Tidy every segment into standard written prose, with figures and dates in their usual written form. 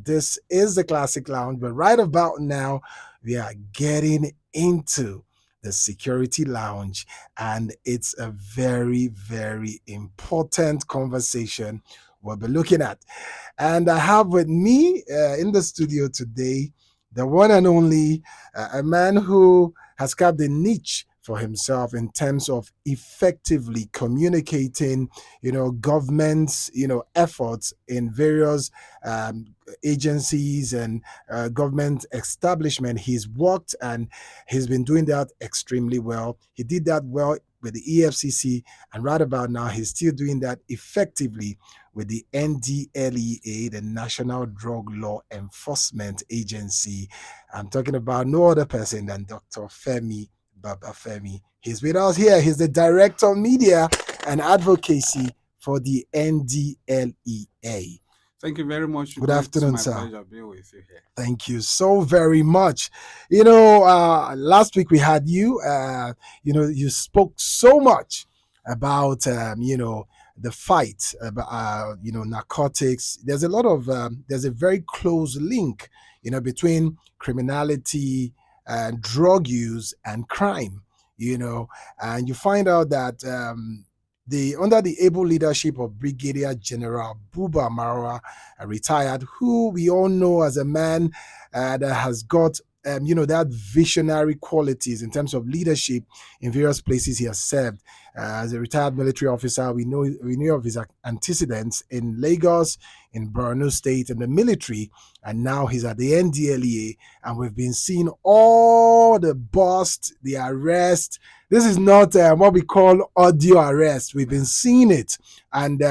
This is the Classic Lounge, but right about now, we are getting into the Security Lounge, and it's a very, very important conversation we'll be looking at. And I have with me in the studio today the one and only a man who has carved a niche for himself in terms of effectively communicating, government's, efforts in various um, agencies and government establishment. He's worked and he's been doing that extremely well. He did that well with the EFCC, and right about now, he's still doing that effectively with the NDLEA, the National Drug Law Enforcement Agency. I'm talking about no other person than Dr. Femi Babafemi. He's with us here. He's the Director of Media and Advocacy for the NDLEA. Thank you very much. Good afternoon, my sir. pleasure being with you here. Thank you so very much. Last week we had you. You spoke so much about the fight about narcotics. There's a lot of there's a very close link between criminality and drug use and crime. And you find out that the under the able leadership of Brigadier General Buba Marwa, retired, who we all know as a man that has got that visionary qualities in terms of leadership in various places he has served. As a retired military officer, we knew of his antecedents in Lagos, in Borno State, in the military, and now he's at the NDLEA, and we've been seeing all the bust, the arrest. This is not what we call audio arrest. We've been seeing it, and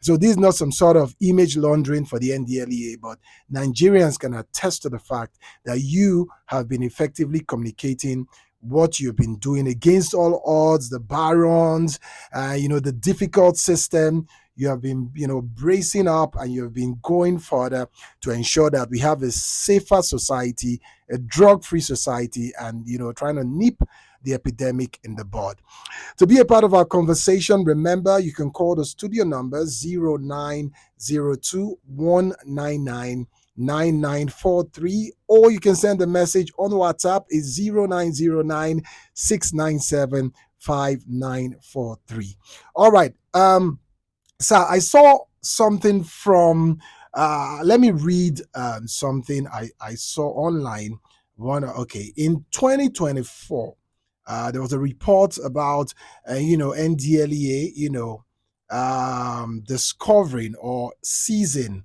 so this is not some sort of image laundering for the NDLEA, but Nigerians can attest to the fact that you have been effectively communicating what you've been doing against all odds, the barons, the difficult system. You have been, bracing up, and you have been going further to ensure that we have a safer society, a drug-free society, and, trying to nip the epidemic in the bud. To be a part of our conversation, remember you can call the studio number 0902 199 9943, or you can send a message on WhatsApp is 0909 697 5943. All right. So I saw something from let me read something I saw online. In 2024, there was a report about NDLEA discovering or seizing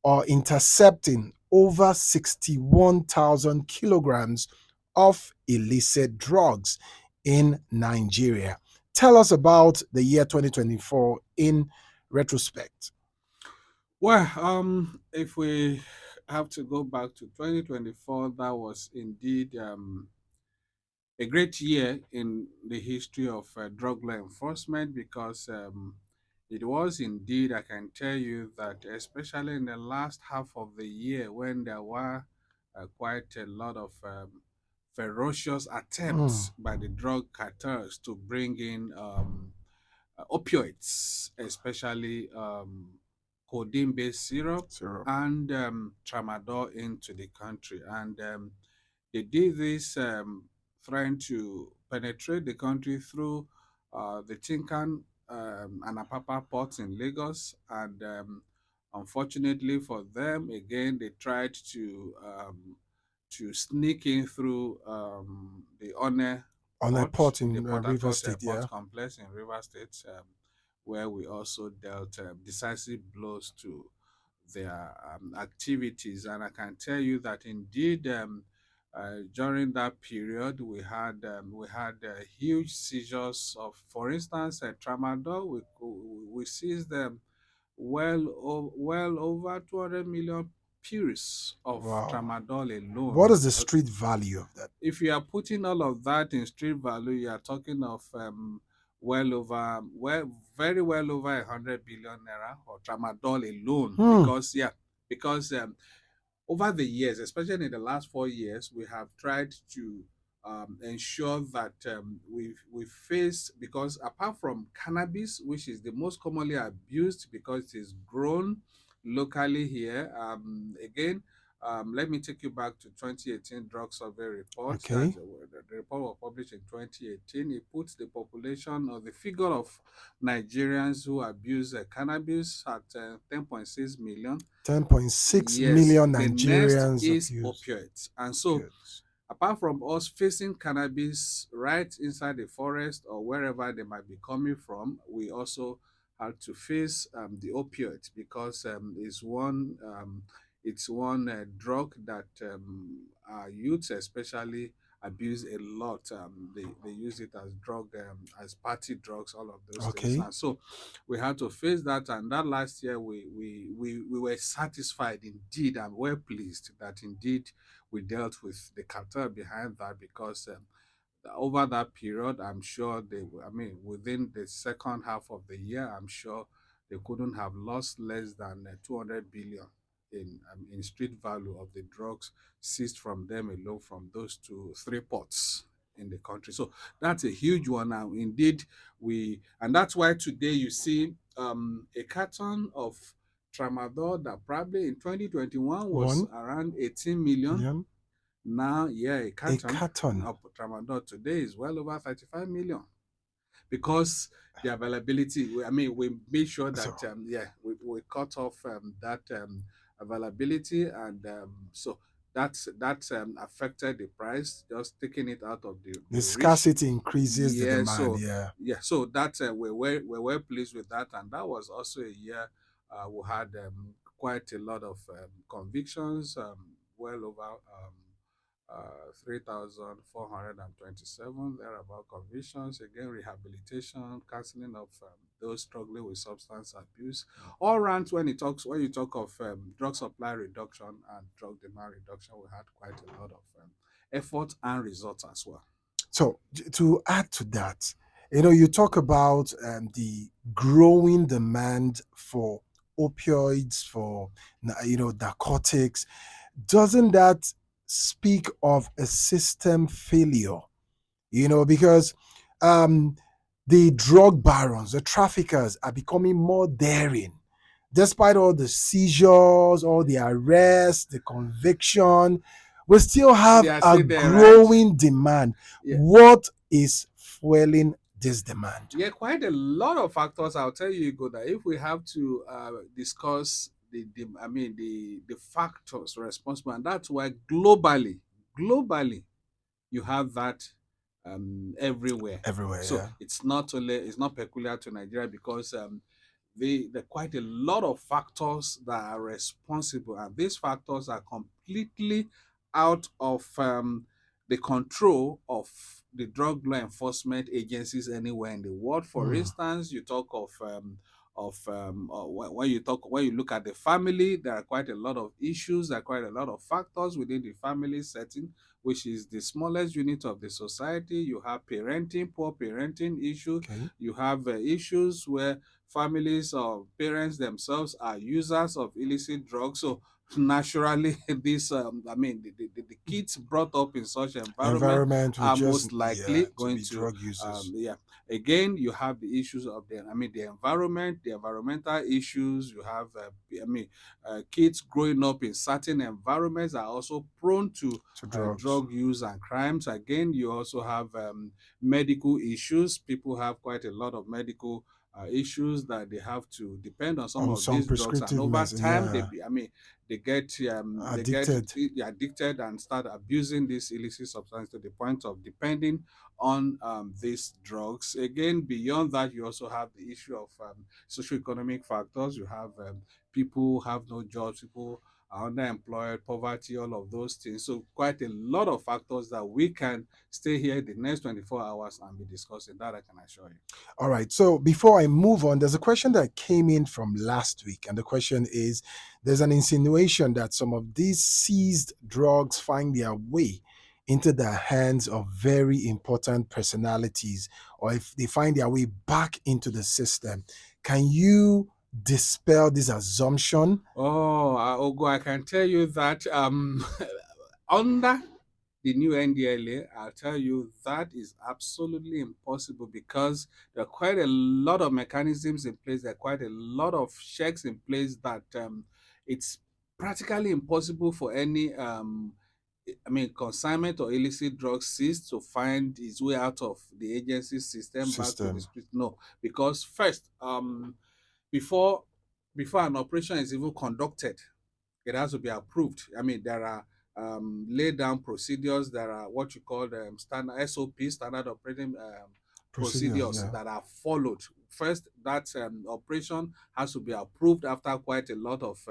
or intercepting over 61,000 kilograms of illicit drugs in Nigeria. Tell us about the year 2024 in retrospect. Well, if we have to go back to 2024, that was indeed a great year in the history of drug law enforcement because it was indeed, I can tell you that, especially in the last half of the year when there were quite a lot of ferocious attempts by the drug cartels to bring in opioids, especially codeine-based syrup and tramadol into the country. And they did this trying to penetrate the country through the Tinkan and Apapa ports in Lagos. And unfortunately for them, again, they tried to sneak in through the on a port in the Port River Harcourt State, Port yeah. Complex in River State, where we also dealt decisive blows to their activities. And I can tell you that indeed, during that period, we had huge seizures of, for instance, tramadol. We seized them well over 200 million pills of tramadol alone. What is the street value of that? If you are putting all of that in street value, you are talking of very well over 100 billion naira for tramadol alone. Because over the years, especially in the last 4 years, we have tried to ensure that we face, because apart from cannabis, which is the most commonly abused because it is grown locally here. Again, let me take you back to 2018 drug survey report. Okay. The report was published in 2018. It puts the population or the figure of Nigerians who abuse cannabis at 10.6 million. 10.6 Yes, million the next Nigerians is abuse opioids. And so, opioids. apart from us facing cannabis right inside the forest or wherever they might be coming from, we also had to face the opioids because it's one drug that our youths especially abuse a lot. They use it as drug, as party drugs, all of those things. Okay. And so we had to face that. And that last year, we were satisfied indeed and well pleased that indeed we dealt with the cartel behind that because over that period, I'm sure I mean, within the second half of the year, I'm sure they couldn't have lost less than 200 billion in street value of the drugs seized from them alone from those three ports in the country. So that's a huge one. Now, indeed, and that's why today you see a carton of tramadol that probably in 2021 was One around 18 million. million. Now, yeah, a A carton carton. of tramadol today is well over 35 million because the availability. I mean, we made sure So that yeah, we cut off that availability, and so that's affected the price, just taking it out of the the reach. scarcity increases the Yeah, demand. so Yeah. yeah, so that we're well pleased with that, and that was also a year we had quite a lot of convictions, well over 3,427 thereabout convictions. Again, rehabilitation, counseling of those struggling with substance abuse. All round, when you talk of drug supply reduction and drug demand reduction, we had quite a lot of effort and results as well. So to add to that, you talk about the growing demand for opioids, for narcotics. Doesn't that speak of a system failure? Because um, the drug barons, the traffickers are becoming more daring. Despite all the seizures, all the arrests, the conviction, we still They have are a still there, right? growing demand. Yeah. What is fueling this demand? Yeah, quite a lot of factors. I'll tell you, go that if we have to discuss I mean the factors responsible, and that's why globally, you have that everywhere. Everywhere, So yeah. it's not peculiar to Nigeria because there are quite a lot of factors that are responsible, and these factors are completely out of the control of the drug law enforcement agencies anywhere in the world. For Mm, instance, you talk when you look at the family, there are quite a lot of issues, there are quite a lot of factors within the family setting, which is the smallest unit of the society. You have parenting, poor parenting issue. okay. You have issues where families or parents themselves are users of illicit drugs. So naturally, this I mean, the kids brought up in such environment Environment will are just, most yeah, likely to going be to drug users. yeah. Again, you have the issues of the environment, the environmental issues. You have kids growing up in certain environments are also prone to To drugs. drug use and crimes. Again, you also have medical issues. People have quite a lot of medical issues that they have to depend on some On of some these drugs, and prescriptive over medicine, time, yeah. they get Addicted. addicted and start abusing this illicit substance to the point of depending on these drugs. Again, beyond that, you also have the issue of socioeconomic factors. You have people have no jobs, people are underemployed, poverty, all of those things. So quite a lot of factors that we can stay here the next 24 hours and be discussing. That I can assure you. All right. So before I move on, there's a question that came in from last week. And the question is, there's an insinuation that some of these seized drugs find their way into the hands of very important personalities, or if they find their way back into the system. Can you dispel this assumption? Oh, Ogo, I can tell you that under the new NDLEA, I'll tell you that is absolutely impossible because there are quite a lot of mechanisms in place. There are quite a lot of checks in place that it's practically impossible for any consignment or illicit drug seized to find its way out of the agency system back to the System. street. No, because first, before an operation is even conducted, it has to be approved. I mean, there are laid down procedures. There are what you call standard SOP, standard operating Procedures, procedures yeah. that are followed. First, that operation has to be approved after quite a lot of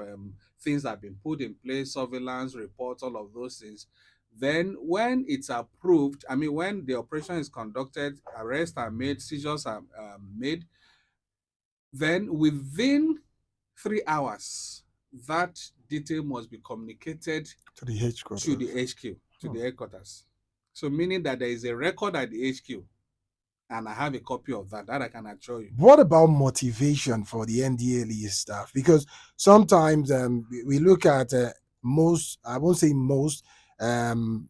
things have been put in place, surveillance reports, all of those things. Then, when it's approved, I mean, when the operation is conducted, arrests are made, seizures are made, then within 3 hours, that detail must be communicated To the to the headquarters. HQ, to Hmm. the headquarters. So meaning that there is a record at the HQ, and I have a copy of that. That I can assure you. What about motivation for the NDLEA staff? Because sometimes we look at most, I won't say most, um,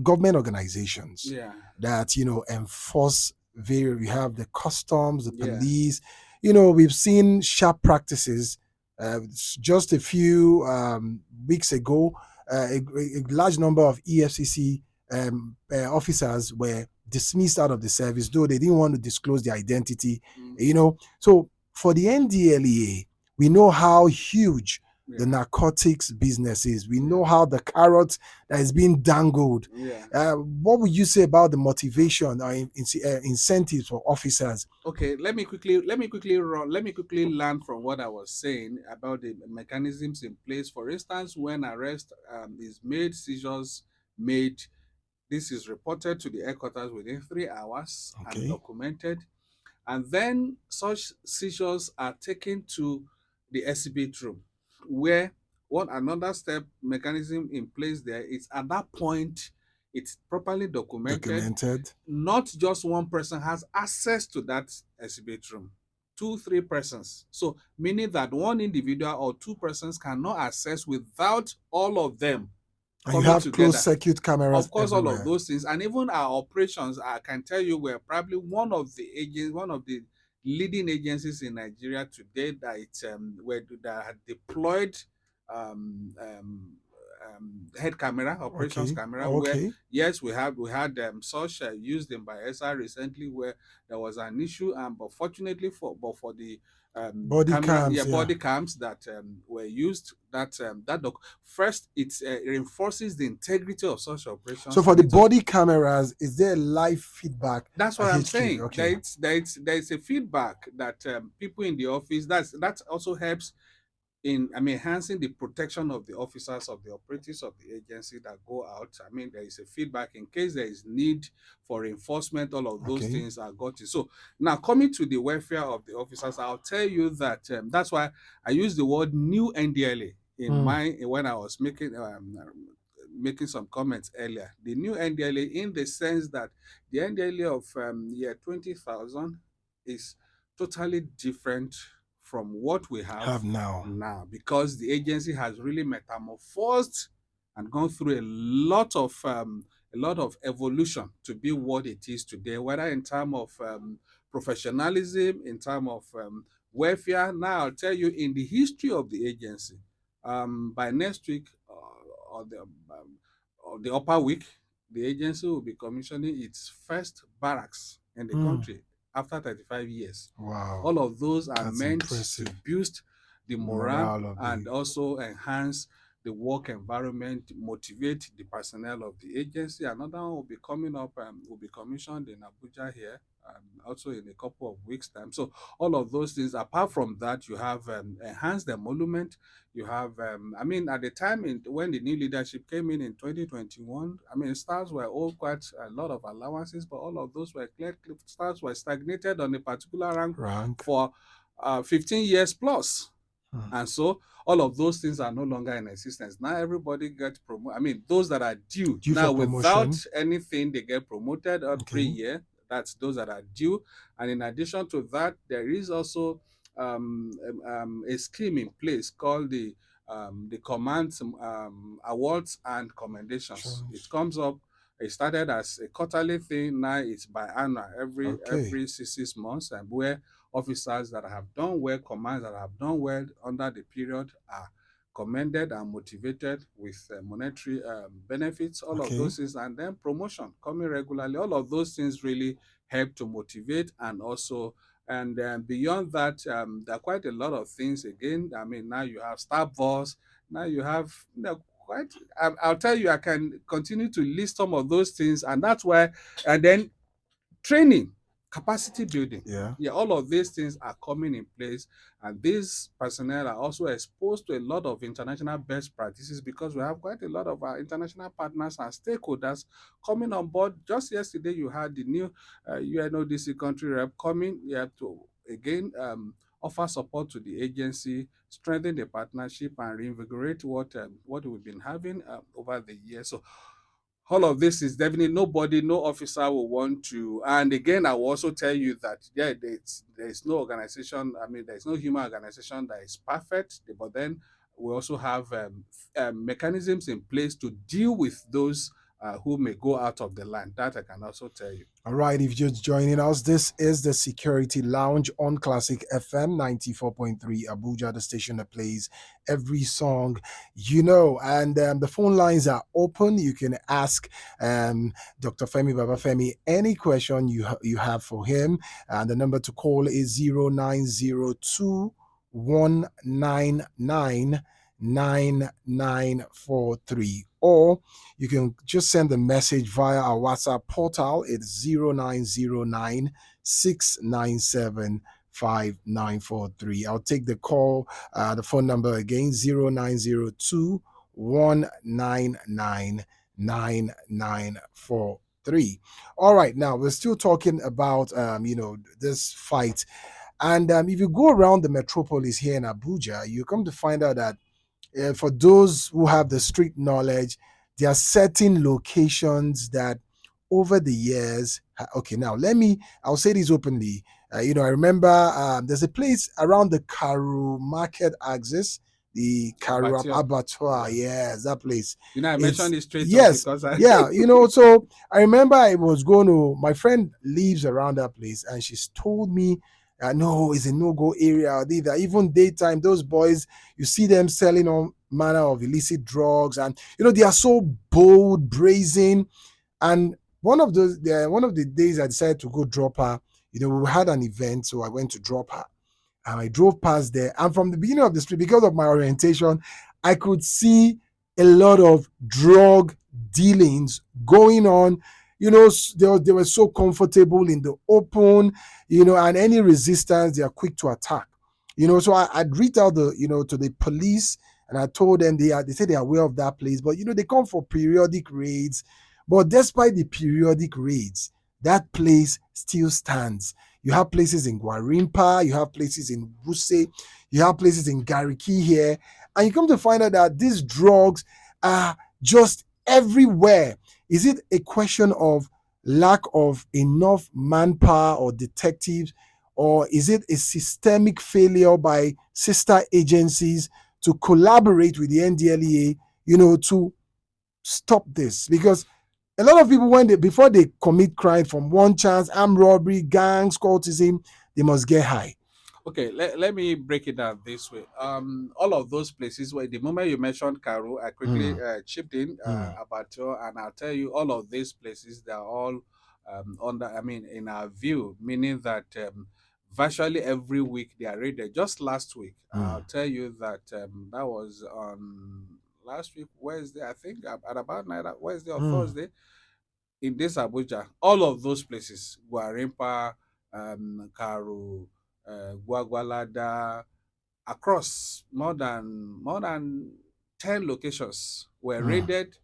government organizations Yeah, that enforce very. We have the customs, the yeah. police. We've seen sharp practices. Just a few weeks ago, a large number of EFCC officers were dismissed out of the service, though they didn't want to disclose their identity. Mm, So for the NDLEA, we know how huge the yeah, narcotics business is. We yeah, know how the carrot that is being dangled. yeah. What would you say about the motivation or incentives for officers? Okay, let me quickly learn from what I was saying about the mechanisms in place. For instance, when arrest is made, seizures made, this is reported to the headquarters within 3 hours and Okay, documented. And then such seizures are taken to the exhibit room, where one another step mechanism in place there is at that point it's properly documented. documented. Not just one person has access to that exhibit room, two, three persons. So meaning that one individual or two persons cannot access without all of them And you coming have closed together. circuit cameras Of course, all of everywhere. those things, and even our operations, I can tell you, we're probably one of the leading agencies in Nigeria today that that had deployed um, um, head camera, operations Okay, camera. Where okay. yes, we had such used in by SR recently, where there was an issue, and but fortunately for the Body camera, yeah, cams, yeah. body cams that were used, first it reinforces the integrity of such So operations, for and the it also, body cameras, is there live feedback that's what at I'm HQ? saying. Okay, There is a feedback that people in the office, that also helps in, I mean, enhancing the protection of the officers, of the operatives of the agency that go out. I mean, there is a feedback in case there is need for enforcement. All of those okay. things are got it. So now, coming to the welfare of the officers, I'll tell you that that's why I use the word new NDLA in Hmm. my when I was making some comments earlier. The new NDLA, in the sense that the NDLA of year 20,000 is totally different from what we have Have now. now, because the agency has really metamorphosed and gone through a lot of evolution to be what it is today, whether in terms of professionalism, in terms of welfare. Now I'll tell you, in the history of the agency, by next week, or the upper week, the agency will be commissioning its first barracks in the Hmm. country after 35 years. Wow, All of those are that's meant to impressive. boost the The morale morale of and the. also enhance the work environment, motivate the personnel of the agency. Another one will be coming up, will be commissioned in Abuja here, also in a couple of weeks' time. So all of those things. Apart from that, you have enhanced emolument. You have, I mean, at the time when the new leadership came in 2021, I mean, stars were all quite a lot of allowances, but all of those were clear. Stars were stagnated on a particular rank Rank. for 15 years plus. Hmm. And so all of those things are no longer in existence. Now everybody gets promoted. I mean, those that are due Due for now without promotion. anything, they get promoted every Okay. year. That's those that are due. And in addition to that, there is also a scheme in place called the Command Awards and Commendations. It Chance. comes up. It started as a quarterly thing. Now it's biannual, Okay. every 6 months, and where officers that have done well, commands that have done well under the period are commended and motivated with monetary benefits, all of Okay. those things, and then promotion coming regularly. All of those things really help to motivate, and also, and beyond that, there are quite a lot of things. Again, I mean, now you have staff boss, now you have, quite. I'll tell you, I can continue to list some of those things, and that's why. And then training, capacity building. Yeah. Yeah, all of these things are coming in place, and these personnel are also exposed to a lot of international best practices, because we have quite a lot of our international partners and stakeholders coming on board. Just yesterday, you had the new UNODC country rep coming here to again offer support to the agency, strengthen the partnership, and reinvigorate what we've been having over the years. So all of this is definitely, nobody, no officer will want to. And again, I will also tell you that, yeah, there's no organization, I mean, there's no human organization that is perfect, but then we also have mechanisms in place to deal with those who may go out of the line. That I can also tell you. All right, if you're just joining us, this is the Security Lounge on Classic FM 94.3 Abuja, the station that plays every song And the phone lines are open. You can ask Dr. Femi Babafemi any question you have for him. And the number to call is 0902 199 9943, or you can just send a message via our WhatsApp portal. It's 0909 697 5943. I'll take the call, the phone number again, 0902 199 9943. All right, now we're still talking about this fight. And if you go around the metropolis here in Abuja, you come to find out that for those who have the street knowledge, there are certain locations that over the years, okay, now I'll say this openly. I remember there's a place around the Karu Market axis, the Karu Abattoir. Abattoir. Yeah. Yes, that place. I It's mentioned it straight up yes, because I yeah. So I remember I was going to. My friend lives around that place, and she's told me, no, it's a no-go area. Even daytime, those boys, you see them selling all manner of illicit drugs, and they are so bold, brazen. And one of the days I decided to go drop her. We had an event, so I went to drop her, and I drove past there. And from the beginning of the street, because of my orientation, I could see a lot of drug dealings going on. They were so comfortable in the open, and any resistance, they are quick to attack. So I'd reach out to the police, and I told them they say they are aware of that place, but they come for periodic raids. But despite the periodic raids, that place still stands. You have places in Guarimpa, you have places in Buse, you have places in Gariki here, and you come to find out that these drugs are just everywhere. Is it a question of lack of enough manpower or detectives, or is it a systemic failure by sister agencies to collaborate with the NDLEA, to stop this? Because a lot of people, before they commit crime, from one chance, armed robbery, gangs, cultism, they must get high. Okay, let me break it down this way. All of those places where the moment you mentioned Karo, I quickly Mm, chipped in mm, Abato, and I'll tell you, all of these places, they're all under, I mean, in our view, meaning that virtually every week they are raided. Just last week, I'll mm, tell you that that was on last week, Wednesday, I think, at about night, Wednesday or mm, Thursday, in this Abuja. All of those places, Guarimpa, Karo, Gwagwalada, across more than 10 locations were mm, raided.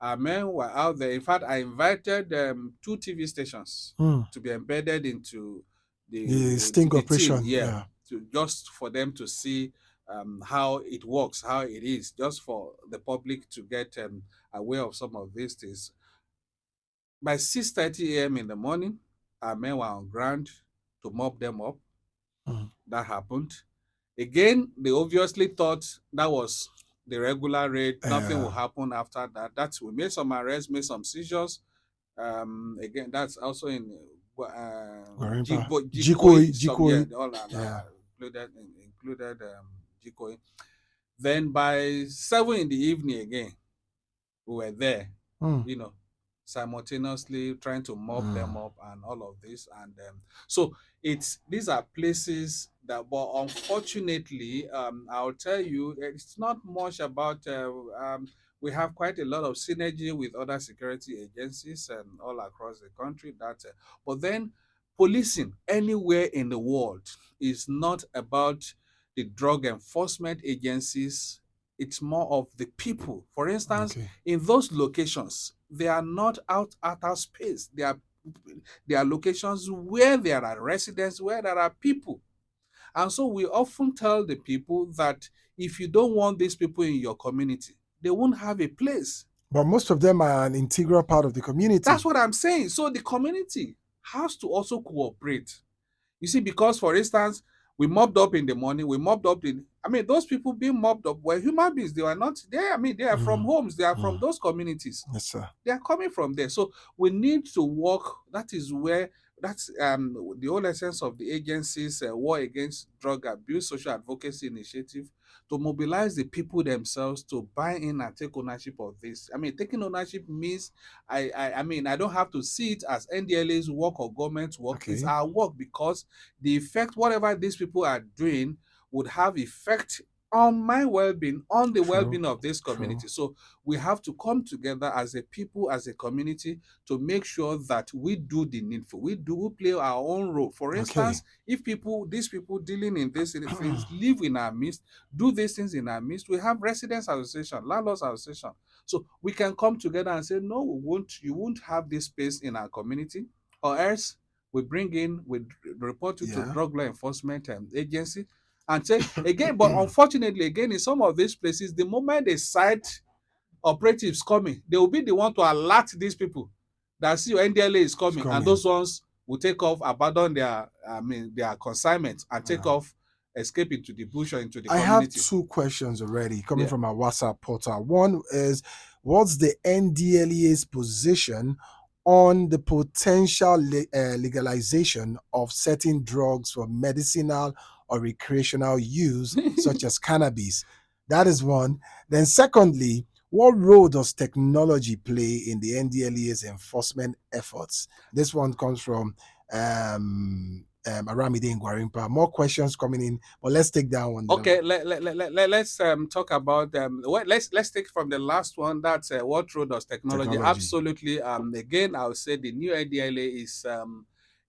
Our men were out there. In fact, I invited two TV stations mm. to be embedded into The to sting the team. operation, Yeah, yeah. just for them to see how it works, how it is, just for the public to get aware of some of these things. By 6:30 a.m. in the morning, our men were on ground to mop them up. Mm, That happened. Again, they obviously thought that was the regular raid. Nothing will uh, happen after that. That's we made some arrests, made some seizures. Again, that's also in Guarimpa. Jikoi. Some, yeah, Jikoi, they all are yeah. included included Jikoi. Then by 7 in the evening again, we were there, Mm, you know, simultaneously trying to mop them mm. up and all of this. And so it's these are places that, but unfortunately, I'll tell you, it's not much about. We have quite a lot of synergy with other security agencies and all across the country. But then policing anywhere in the world is not about the drug enforcement agencies. It's more of the people. For instance, Okay. in those locations, they are not out outer space. They are locations where there are residents, where there are people. And so we often tell the people that if you don't want these people in your community, they won't have a place. But most of them are an integral part of the That's community. what I'm saying. So the community has to also cooperate. You see, because for instance, we mobbed up in the morning, we mobbed up in, I mean, those people being mobbed up were human beings. They were not there. I mean, they are from Mm, homes, they are from mm. those communities. Yes, sir. They are coming from there. So we need to work. That is where that's the whole essence of the agency's war against drug abuse social advocacy initiative, to mobilize the people themselves to buy in and take ownership of this. I mean, taking ownership means I mean I don't have to see it as NDLA's work or government's work. It's Okay. our work, because the effect whatever these people are doing would have effect on my well-being, on the True. well-being of this True. community. So we have to come together as a people, as a community, to make sure that we do the needful. We play our own role. For Okay. instance, if these people dealing in these things live in our midst, do these things in our midst, we have residents association, landlords association. So we can come together and say, no, we won't, you won't have this space in our community, or else we report you to Yeah. drug law enforcement agency and say again. But unfortunately, again, in some of these places, the moment they sight operatives coming, they will be the one to alert these people that see your NDLA is It's coming, and coming. those ones will take off, abandon their, I mean, their consignment and take Yeah. off, escape into the bush or into the I have community. two questions already coming Yeah. from our WhatsApp portal. One is, what's the NDLEA's position on the potential legalization of certain drugs for medicinal or recreational use, such as cannabis? That is one. Then, secondly, what role does technology play in the NDLEA's enforcement efforts? This one comes from Aramide Ngwarimpa. More questions coming in, but let's take that one. Then Okay, let's talk about let's take from the last one. That's what role does technology? technology. Absolutely. Again, I would say the new NDLA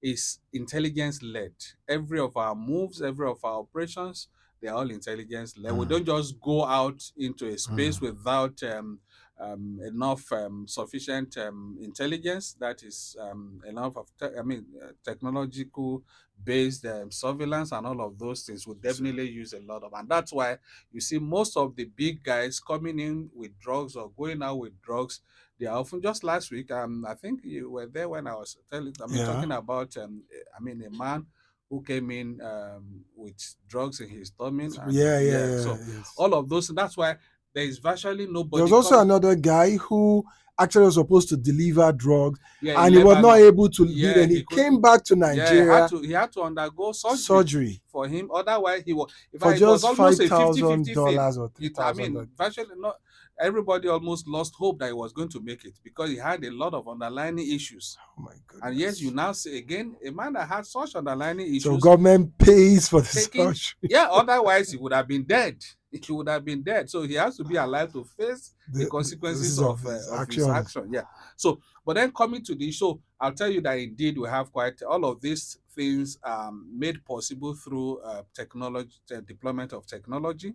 is intelligence led. Every of our moves, every of our operations, they're all intelligence led. We Mm, don't just go out into a space mm, without enough sufficient intelligence. That is enough of technological based surveillance and all of those things would so, definitely use a lot of. And that's why you see most of the big guys coming in with drugs or going out with drugs. They are often, just last week, I think you were there when I was yeah. talking about a man who came in with drugs in his tummy. And Yeah, yeah, yeah, yeah. so Yes. all of those, that's why there is virtually There was nobody also coming. another guy who actually was supposed to deliver drugs, Yeah, he and he was never not know. able to leave, Yeah, and he he could. came back to Yeah, Nigeria he had to undergo surgery surgery for him. Otherwise, he was. In for fact, it was just almost five a thousand 50-50 thing. dollars or three I thousand mean, dollars. virtually not everybody almost lost hope that he was going to make it, because he had a lot of underlying issues. Oh my And yes, you goodness! now see again a man that had such underlying So issues government pays for the taking. surgery. Yeah, otherwise he would have been dead. He would have been dead. So he has to be alive to face the This consequences is of his of his actions. action. Yeah. So, but then coming to the show, I'll tell you that indeed we have quite all of these things made possible through technology, deployment of technology.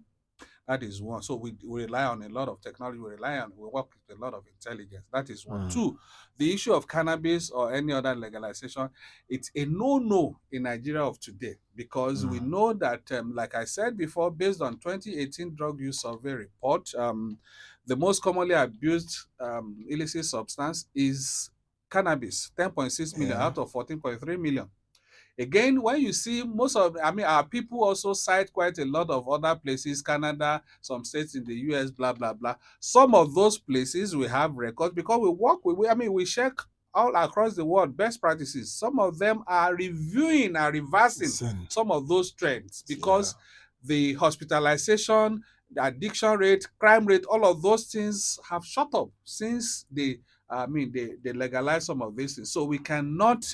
That is one. So we rely on a lot of technology. We work with a lot of intelligence. That is one. Mm, Two, the issue of cannabis or any other legalization, it's a no-no in Nigeria of today, because we mm, know that, like I said before, based on 2018 drug use survey report, the most commonly abused illicit substance is cannabis, 10.6 million yeah. out of 14.3 million. Again, when you see most of, I mean, our people also cite quite a lot of other places, Canada, some states in the US, blah, blah, blah. Some of those places we have records because we work with, we check all across the world best practices. Some of them are reviewing and reversing Listen. some of those trends Yeah. because the hospitalization, the addiction rate, crime rate, all of those things have shot up since they legalize some of these things. So we cannot,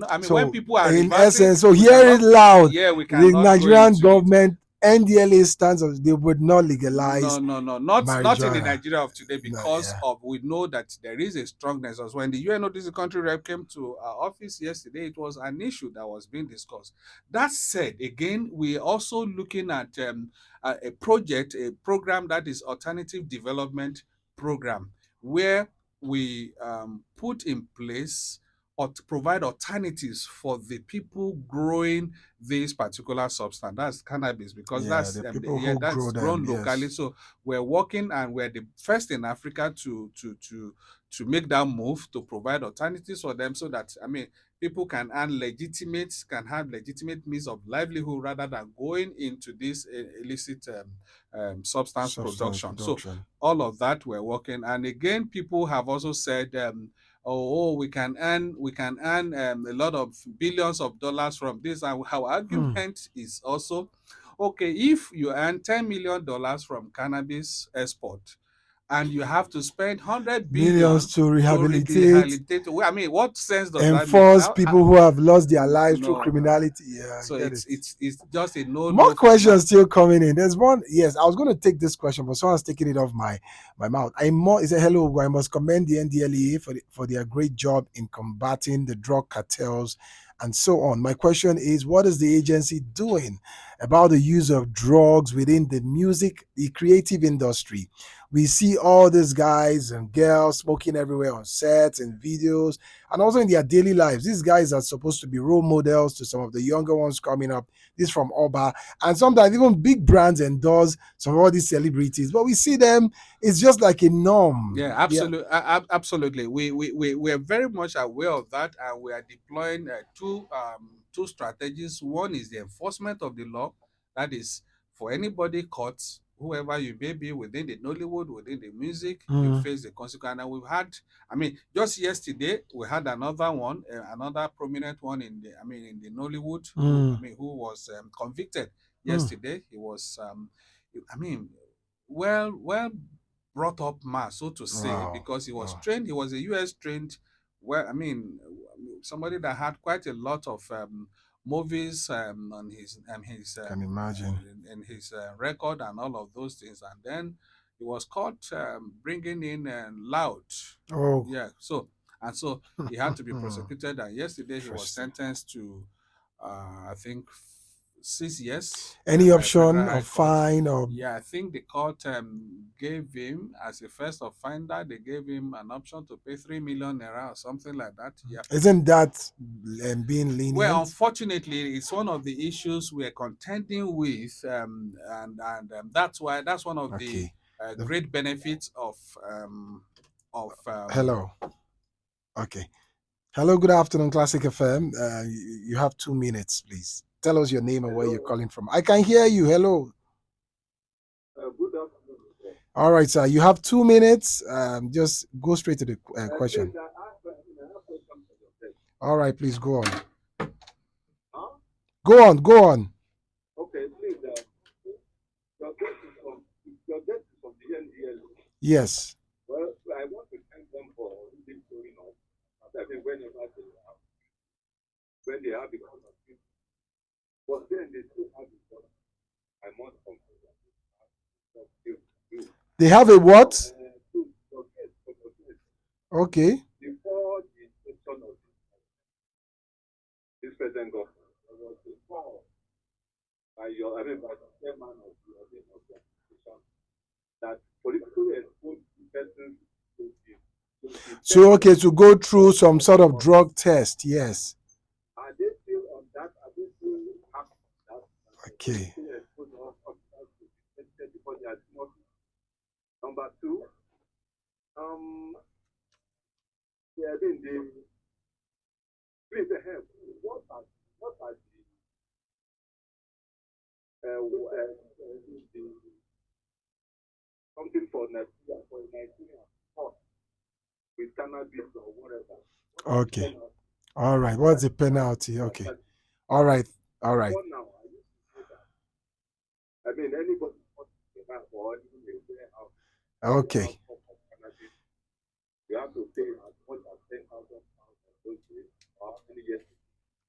I mean, when So people are in reversing, essence, so we hear it cannot, loud. yeah, we The cannot go Nigerian into it. government, NDLA stands on they would not No, legalize no, no, not in the marijuana. Nigeria of today, No, because yeah. of we know that there is a strongness. As when the UNODC country rep came to our office yesterday, it was an issue that was being discussed. That said, again, we also looking at a project, a program that is alternative development program, where we put in place or to provide alternatives for the people growing this particular substance, that's cannabis, because Yeah, that's the people who grow that's them, grown locally. yes. So we're working, and we're the first in Africa to make that move to provide alternatives for them, so that, I mean, people can have legitimate means of livelihood rather than going into this illicit substance Substance production. So production. all of that we're working, and again, people have also said, we can earn a lot of billions of dollars from this. And our Hmm. argument is also, okay, if you earn $10 million from cannabis export, and you have to spend 100 billion Millions to to rehabilitate, rehabilitate, well, I mean, what sense does that make? enforce people who have lost their lives through No, no, no. criminality. Yeah, I So get it's it. it's it's just a no More no for questions now. still coming in. There's one. Yes, I was going to take this question, but someone's taking it off my mouth. I more is a hello. I must commend the NDLEA for their great job in combating the drug cartels and so on. My question is, what is the agency doing about the use of drugs within the music, the creative industry? We see all these guys and girls smoking everywhere on sets and videos, and also in their daily lives. These guys are supposed to be role models to some of the younger ones coming up. This from Oba, and sometimes even big brands endorse some of all these celebrities, but we see them, it's just like a norm. Yeah, Yeah. absolutely. We are very much aware of that, and we are deploying two strategies. One is the enforcement of the law, that is, for anybody caught, whoever you may be within the Nollywood, within the music, you Mm, face the consequence. And I mean, just yesterday we had another one, another prominent one in the Nollywood, mm, who was convicted mm. yesterday. He was, I mean, well brought up man, so to say, Wow. because Wow. he was a US trained, well, somebody that had quite a lot of movies on his Can imagine. record and all of those things. And then he was caught bringing in loud. Oh. Yeah, so he had to be Hmm. prosecuted, and yesterday he was Interesting. sentenced to I think 6 years Any by a federal option high of court. fine or Yeah, I think the court gave him, as a first offender, they gave him an option to pay 3 million naira or something like that. Yeah. isn't that being Well, lenient? unfortunately, it's one of the issues we're contending with, and that's one of the Okay. The, great benefits of. hello. Okay. Hello, good afternoon, Classic FM. You have 2 minutes, please. Tell us your name and where you're Hello. calling from. I can hear you. Hello. Good afternoon, sir. All right, sir. You have 2 minutes. Just go straight to the Please, question. I have question for your test. All right, please go on. Huh? Go on. Go on. Okay, please. Your guest is from the NDLEA. Yes. Well, I want to thank them for really showing up. I think when they have the conversation, but then they still have the job. I must complain. They have a what? Your guest, Okay. before the election of this present government, there was a call by the chairman of the organization that politically exposed the person to the So, okay, testing to go through some of sort the of government. drug test. Yes. Are they still on that? Are they still happy that the Okay. politically exposed officers to be tested before they are not? Number two, um, yeah, then they please help. What are what are the something for Nigeria sport with cannabis or whatever? What are the Okay. penalties? All right. What are What's the the penalties penalty? for Okay. that? All right. All right. Before now, I used to say that. I mean, anybody or even a warehouse. Warehouse Okay. of cannabis, you have to pay as much as 10,000 pounds in those days, or how many years.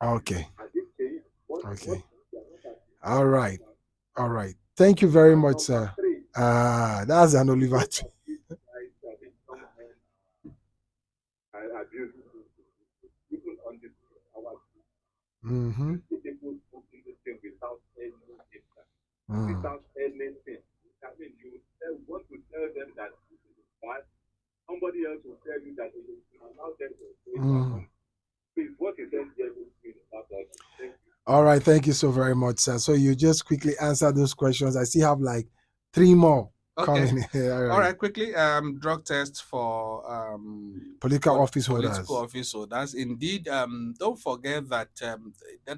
Okay. At this case, what Okay. they are not All anticipating is right. that. All right. Thank you very And much, number sir. three, That's an Oliver. most of these guys that these young men are abusing, even on the our Mm-hmm. you see people smoking this thing without any impact, Mm. without anything. I mean, want to tell them that this is bad. Somebody else will tell you that it is allow them to enjoy their Mm. money. Please, what is NDLEA doing about that? Thank you. All right. Thank you so very much, sir. So you just quickly answer those questions. I still have like three more Okay. coming. All All right. right, quickly. Drug tests for Political office political holders. office holders. Indeed, don't forget that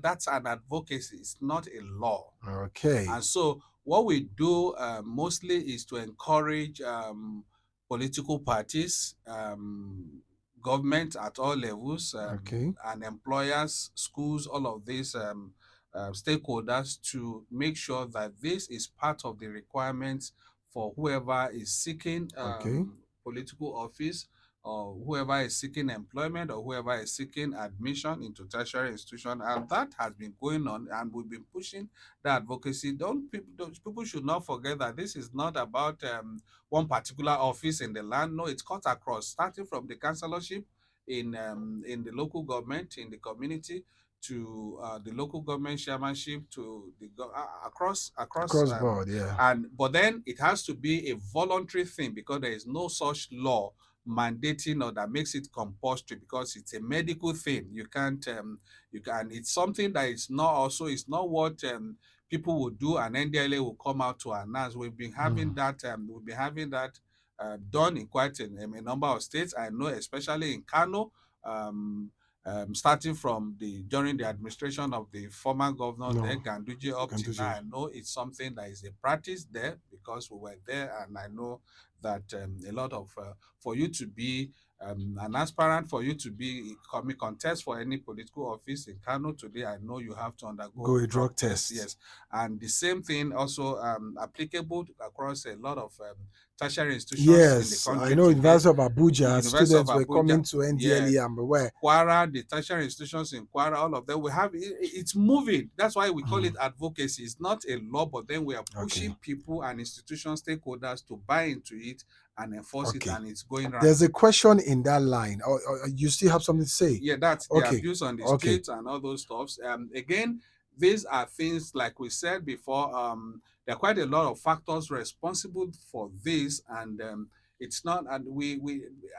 that's an advocacy. It's not a law. Okay. And so, what we do mostly is to encourage political parties, government at all levels, Okay. and employers, schools, all of these stakeholders to make sure that this is part of the requirements for whoever is seeking Okay. political office, or whoever is seeking employment, or whoever is seeking admission into tertiary institution. And that has been going on, and we've been pushing the advocacy. People should not forget that this is not about one particular office in the land. No, it's cut across, starting from the councillorship in the local government, in the community, to the local government chairmanship, to the across Cross board. Yeah. and but then it has to be a voluntary thing, because there is no such law mandating or that makes it compulsory, because it's a medical thing. You can, it's something that is not also, it's not what people will do and NDLA will come out to announce. Mm. We've been having that done in quite a number of states. I know, especially in Kano, um, starting from the during the administration of the former governor there, No. Ganduje, up to now. Ganduje. I know it's something that is a practice there, because we were there, and I know that a lot of for you to be an aspirant, for you to be contest for any political office in Kano today, I know you have to Go undergo a drug drug tests. test. Yes, and the same thing also applicable across a lot of tertiary institutions in the Yes, I country know today. University of The Abuja University of students were Abuja, coming to yeah, NDLE and were. Kwara, the tertiary institutions in Kwara, all of them, we have it's moving. That's why we call it Mm. advocacy. It's not a law, but then we are pushing Okay. people and institution stakeholders to buy into it and enforce it, Okay. and it's going There's right. a question in that line. Or you still have something to say? Yeah, that's the Okay. abuse on the Okay. streets and all those stuffs. Again, these are things like we said before. There are quite a lot of factors responsible for this, and it's not. And we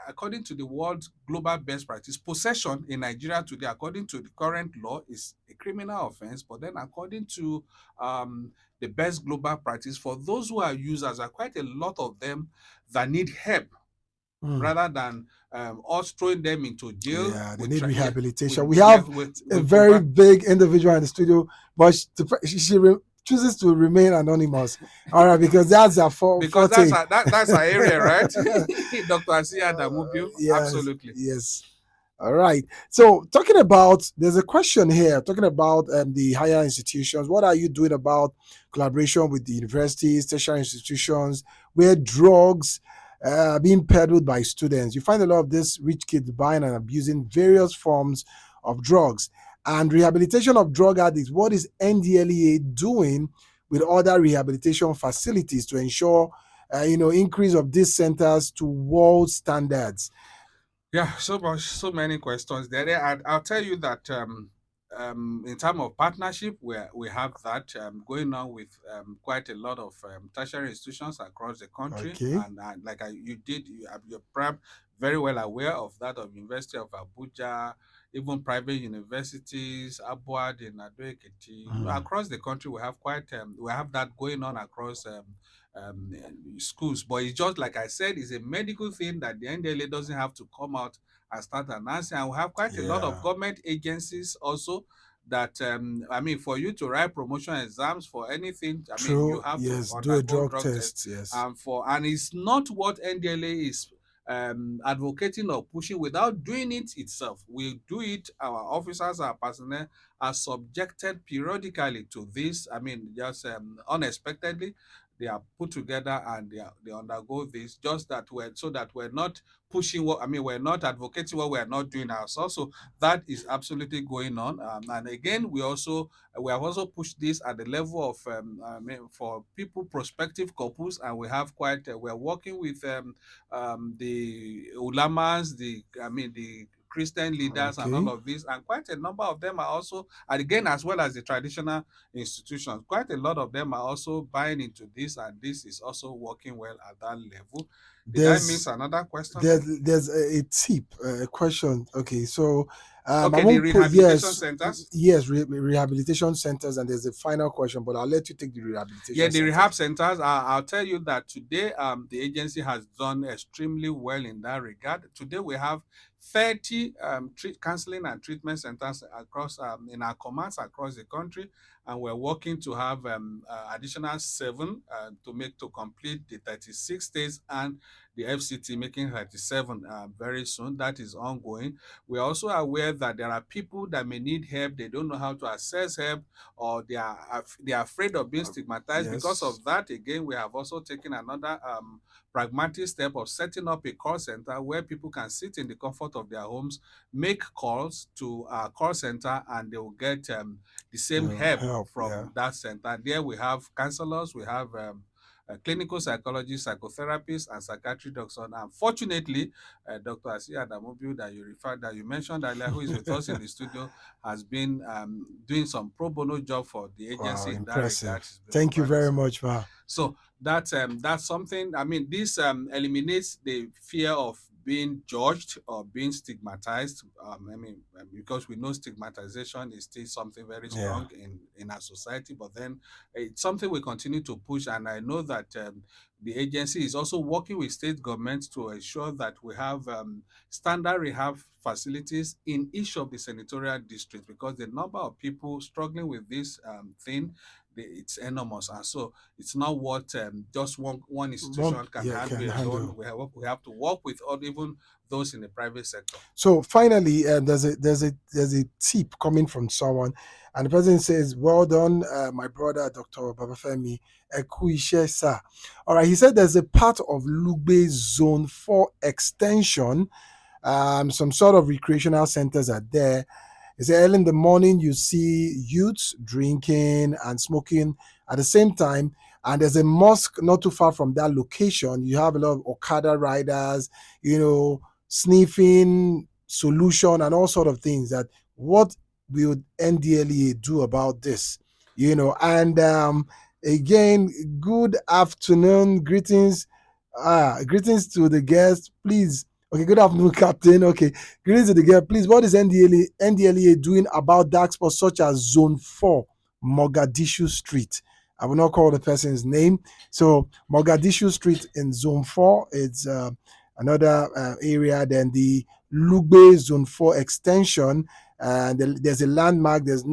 according to the world global best practice, possession in Nigeria today, according to the current law, is a criminal offense. But then, according to the best global practice, for those who are users, there are quite a lot of them that need help, Mm. rather than us throwing them into jail. Yeah, they We need try, yeah, rehabilitation. We have a we very provide. big individual in the studio, but she chooses to remain anonymous. All right, because that's her Because forte. that's our area, right? Dr. Asia Damubio, Yes, absolutely. yes. All right. So, talking about, there's a question here talking about the higher institutions. What are you doing about collaboration with the universities, tertiary institutions, where drugs being peddled by students? You find a lot of these rich kids buying and abusing various forms of drugs. And rehabilitation of drug addicts. What is NDLEA doing with other rehabilitation facilities to ensure, increase of these centers to world standards? Yeah, so much, so many questions there. I'll tell you that in terms of partnership, we have that going on with quite a lot of tertiary institutions across the country, Okay. and like you're perhaps very well aware of that of University of Abuja, even private universities, Abuad in Ado-Ekiti. Mm. Across the country, we have that going on across um, schools. But it's just like I said, it's a medical thing that the NDLA doesn't have to come out and start announcing. And we have quite a lot of Yeah. government agencies also that I mean, for you to write promotion exams for anything, I mean, you True. have to Yes. Do a undergo drug drug test. test. Yes. And it's not what NDLA is advocating or pushing without doing it itself. We do it, our officers, our personnel are subjected periodically to this. I mean, just unexpectedly they are put together and they undergo this, just that we're so that we're not pushing what, I mean, we're not advocating what we're not doing ourselves. So that is absolutely going on. And again, we have also pushed this at the level of I mean, for people, prospective couples, and we have quite we're working with the ulamas, the Christian leaders and all Okay. of this, and quite a number of them are also, and again, as well as the traditional institutions, quite a lot of them are also buying into this, and this is also working well at that level. Did I miss There's another question? there's a tip, a question. Okay, so I Okay, the won't put rehabilitation yes, centers. yes, rehabilitation centers, and there's a final question, but I'll let you take the Yeah, rehabilitation the rehab centers. centers. I'll tell you that today, the agency has done extremely well in that regard. Today, we have 30 counseling and treatment centers across in our commands across the country, and we're working to have additional seven to complete the 36 states, and the FCT making 37 very soon. That is ongoing. We're also aware that there are people that may need help. They don't know how to access help, or they are afraid of being stigmatized. Because Yes. of that, again, we have also taken another pragmatic step of setting up a call center where people can sit in the comfort of their homes, make calls to our call center, and they will get the same help Help. Yeah. from that center. There we have counselors, we have clinical psychologists, psychotherapists, and psychiatry doctors. And unfortunately, Dr. Asiya Adamobiu, that you mentioned earlier, who is with us in the studio, has been doing some pro bono job for the Wow, agency in that regard. impressive. He's been Thank you providing very some. much, Ma. So that's something. I mean, this eliminates the fear of being judged or being stigmatized. I mean, because we know stigmatization is still something very Yeah. strong in our society. But then it's something we continue to push, and I know that the agency is also working with state governments to ensure that we have standard rehab facilities in each of the senatorial districts, because the number of people struggling with this thing, it's enormous, and so it's not what just one One, institution can yeah, handle can alone. handle. We have to work with even those in the private sector. So finally, there's a tip coming from someone, and the person says, "Well done, my brother, Dr. Babafemi Ekuishe, sir." All right, he said there's a part of Lugbe Zone 4 extension. Some sort of recreational centers are there. He said early in the morning you see youths drinking and smoking at the same time. And there's a mosque not too far from that location. You have a lot of Okada riders, sniffing solution and all sort of things. That what will NDLEA do about this? And again, good afternoon, greetings. Greetings to the guests. Please, okay, good afternoon, Captain. Okay, greetings to the guest. Please, what is NDLEA doing about dark spots such as Zone 4, Mogadishu Street? I will not call the person's name. So, Mogadishu Street in Zone 4, it's another area. Then the Lugbe Zone 4 extension. There's a landmark. There's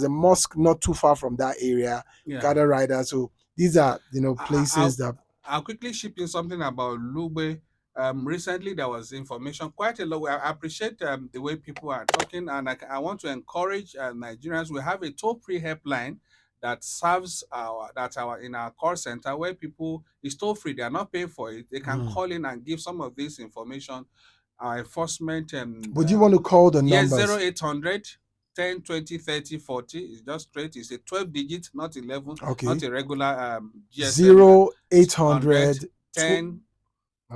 a mosque not too far from that area. Yeah. Gather Rider. So these are I, I- places I'll that. I'll quickly ship in something about Lube. Recently, there was information quite a lot. I appreciate the way people are talking, and I want to encourage Nigerians. We have a toll-free helpline that serves our in our call center, where people is toll-free. They are not paying for it. They can Mm. call in and give some of this information. Our enforcement and Would you want to call the yes, numbers? 0800 10 20 30 40 is just straight. It's a 12 digit, not 11, not Okay. a regular GSM. Zero eight 100 hundred two. 10,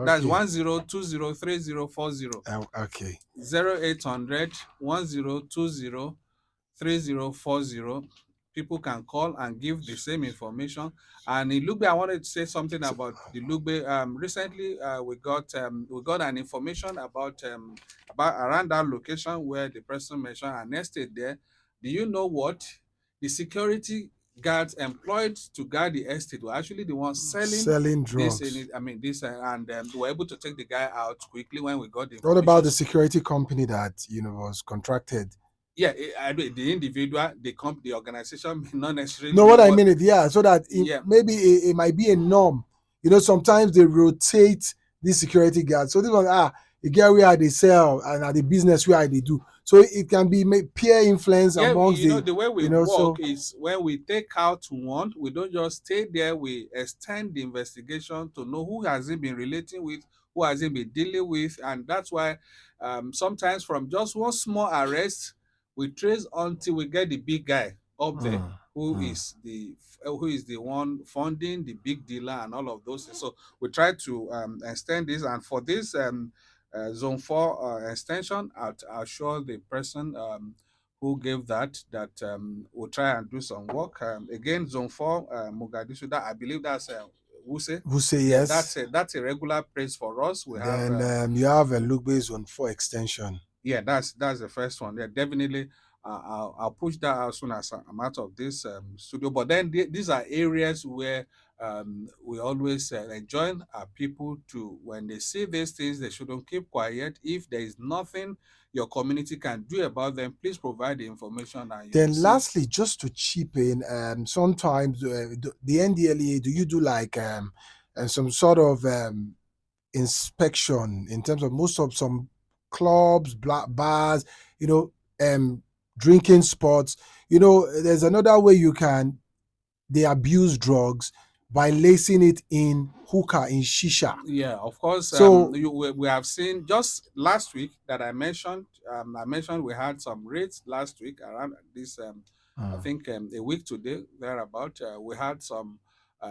that's Okay. 10203040. Okay. 0800 10203040. People can call and give the same information. And in Lugbe, I wanted to say something So, about the Lugbe. Recently, we got an information about around that location where the person mentioned an estate there. Do you know what? The security guards employed to guard the estate were actually the ones selling selling this in drugs. it. I mean, this and we were able to take the guy out quickly when we got the What about information. the security company that was contracted? Yeah, the individual, the organization may not necessarily No, know what I what. mean is, yeah, so that Yeah, maybe it might be a norm. Sometimes they rotate these security guards. So this one, you get where they sell and at the business where they do. So it can be peer influence Yeah, amongst the, the way we work so is when we take out one, we don't just stay there, we extend the investigation to know who has it been relating with, who has it been dealing with. And that's why sometimes from just one small arrest, we trace until we get the big guy up there mm, who mm. is the one funding the big dealer and all of those things. So we try to extend this, and for this zone 4 extension, I'll show the person who gave that will try and do some work. Again, Zone 4, Mogadishu, that I believe that's Wuse. Who say Yeah, yes? that's a regular place for us. We have Then you have a look based on for extension. yeah, that's the first one. Yeah, definitely. I'll push that out soon as I'm out of this studio. But then these are areas where we always enjoin our people to, when they see these things, they shouldn't keep quiet. If there is nothing your community can do about them, please provide the information and you will Then see. lastly, just to chip in, sometimes the NDLEA, do you do like some sort of inspection in terms of most of some clubs, black bars, you know, drinking spots? There's another way you can, they abuse drugs by lacing it in hookah, in shisha. Yeah, of course. So, We have seen just last week that I mentioned. I mentioned we had some raids last week around this. I mm, think a week today thereabout. We had some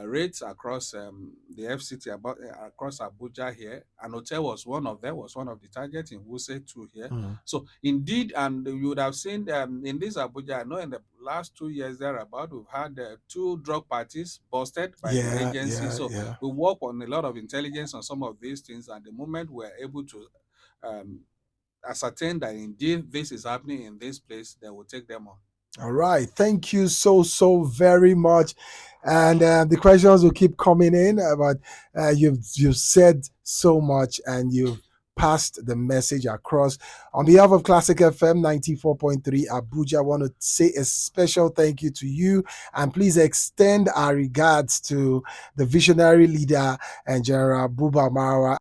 raids across the FCT, about across Abuja here. An hotel was one of them. Was one of the targets in Wuse too here. mm, So indeed, and you would have seen in this Abuja. I know in the last 2 years thereabout, we've had two drug parties busted by the yeah, agency. yeah, So yeah. we work on a lot of intelligence on some of these things, and the moment we're able to um, ascertain that indeed this is happening in this place, they will take them on. All right. Thank you so very much. And the questions will keep coming in, but you've said so much and you've passed the message across. On behalf of Classic FM 94.3 Abuja, I want to say a special thank you to you, and please extend our regards to the visionary leader and General Buba Mara